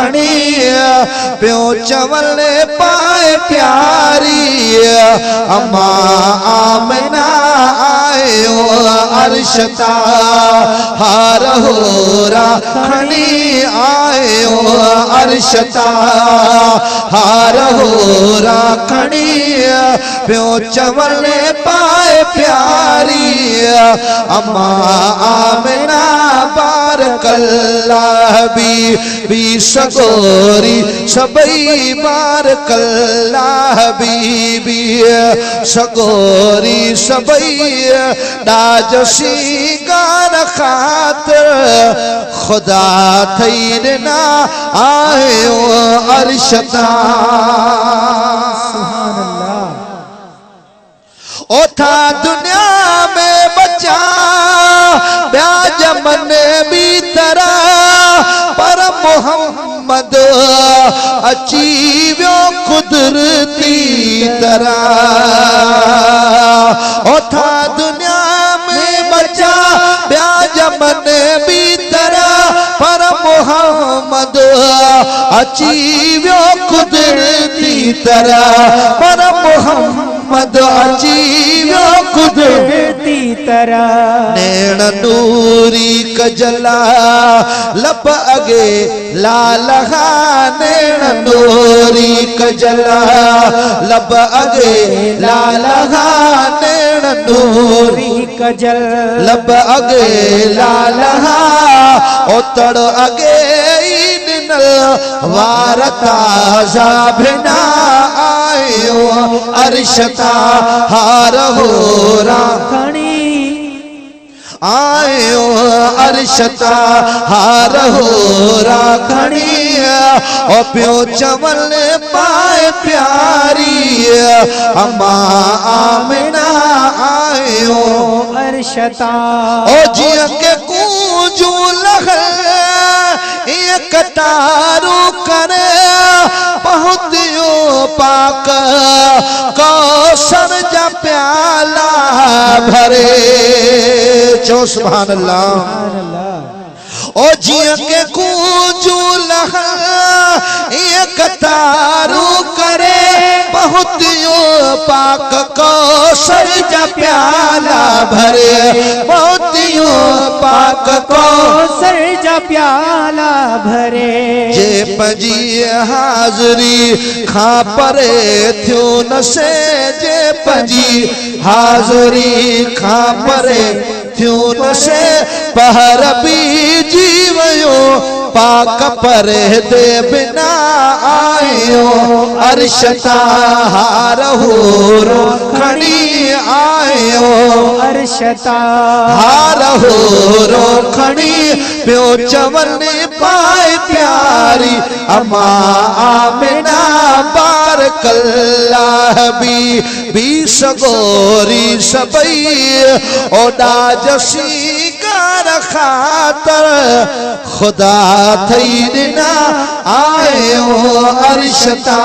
खणी प्यो चवले पाए प्यारी अम्मा आमना आयो अर्शता हार होरा खणी आयो अर्शता हार होरा खणी प्यो चवले पाए प्यारी अम्मा आमना बारकल्लाह बी सगोरी सबई बारकल्लाह बीबी सगोरी सबई दाजसी गार खातर खुदा थईन ना आयो अर्शता ओथा दुनिया में बचा ब्याज मन भी तरह पर मोहम्मद अची व्यो कुदरती तरह ओथा दुनिया में बचा ब्याज मन भी तरह पर मोहम्मद अची व्यो कुदरती तरह पर मोहम्मद अजीव्यो कुदरती तरह नैण नूरी कजला लब अगे लालहा नैण नूरी कजला लब अगे लालहा नैण नूरी कजल लब अगे लालहा ओतड़ अगे ईनल वारता जाभना आयो अर्शता हार होरा खणी आयो अर्शता हार होरा खणी ओ प्यो चवले पाए प्यारी अम्मा आमना आयो अर्शता ओ जिया के कूंजू लहर एक तारू करे पहुँचियो पाक कौसर जा प्याला भरे चो सुभान अल्लाह ओ जिया के कूंजू लहर एक तारू करे पहुँचियो पाक कौसर जा प्याला भरे पहुँचियो पाक कौसर जा प्याला भरे जे पंजी हाजरी खा परे थियो न से जे पंजी हाजरी खा परे थियो न से पहर भी जीवयो पाक परे दे बिना आयो अर्शता हार होरो खणी आयो अर्शता हार होरो खणी प्यो चवने पाए प्यारी अम्मा आमना बारकल्लाह बी सगोरी सबई ओडा जसी गार खातर खुदा थईन ना आयो अर्शता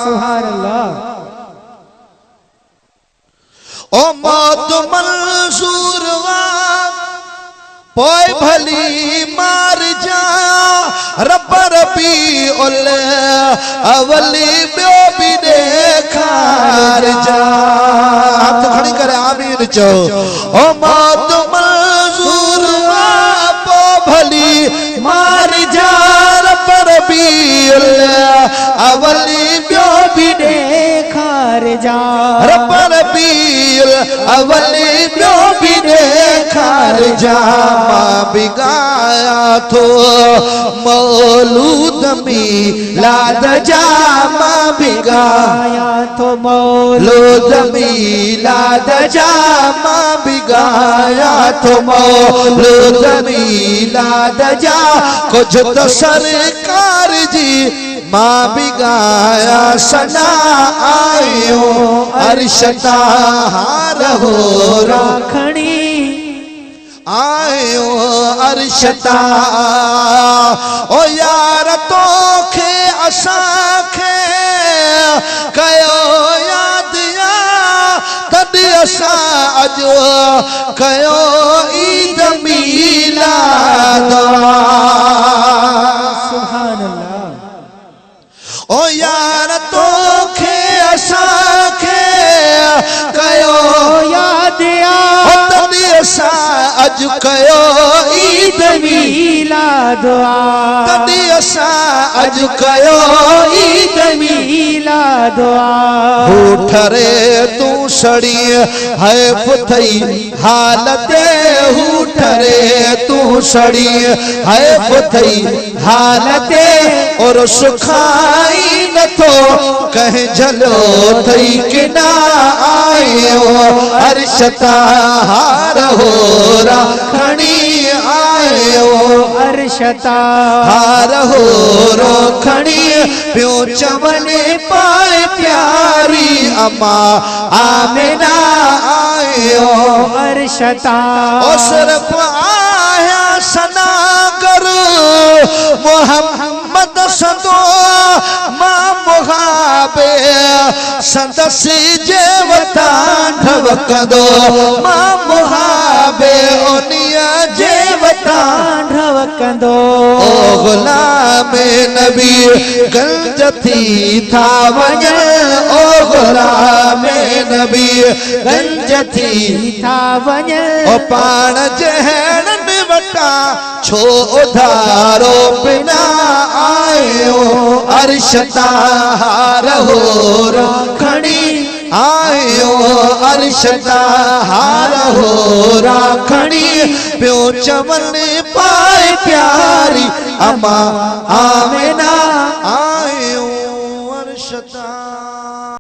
सुभान अल्लाह ओ मौत मंसूर पोए भली मार जा रबर भी उल अवली ब्यो भी देखार जा हाथ खड़ी करे आमीन चो ओ मौत मंजूर पो भली मार जा रबर भी उल अवली ब्यो भी देखार जा रबर भी अवली ब्यो भी देखार जा भी गाया थो मौलूद मिलाद जामा भी गाया थो मौलूद मिलाद जामा भी गाया थो मौलूद मिलाद जा कुछ तो सरकार जी माँ भी गाया सना आयो अर्शता हार हो राखणी आयो अर्शता ओ यार तो खे असांखे कयो याद या तद असां अजो कयो ईद मिलाद मीलाद तॾी असां अॼु कयो ईद मीलाद ठरे तूं सड़ी है पुथई हालते ठरे तूं सड़ी है पुथई हालते और सुखाई नथो कह झलो थई किना आयो अर्शता हार होरा खणी आयो अर्शता हार होरो खणी पियो चवने पाए प्यारी अम्मा आमिना आयो अर्शता ओ सिर्फ आया सनागर मोहम्मद सदो मां मुहाबे संदसी जे वता ढवकदो मां मुहाबे ओनिया जे वता ढवकदो ओ गुलाम नबी गंज थी था वञे ओ गुलाम नबी गंज थी था वञे ओ पाण जहणनि वटा छो उधारो बिना आयो अर्शता हार होरो खणी आयो अर्शता हार होरा खणी पियो चवनि पाए प्यारी अम्मा आमिना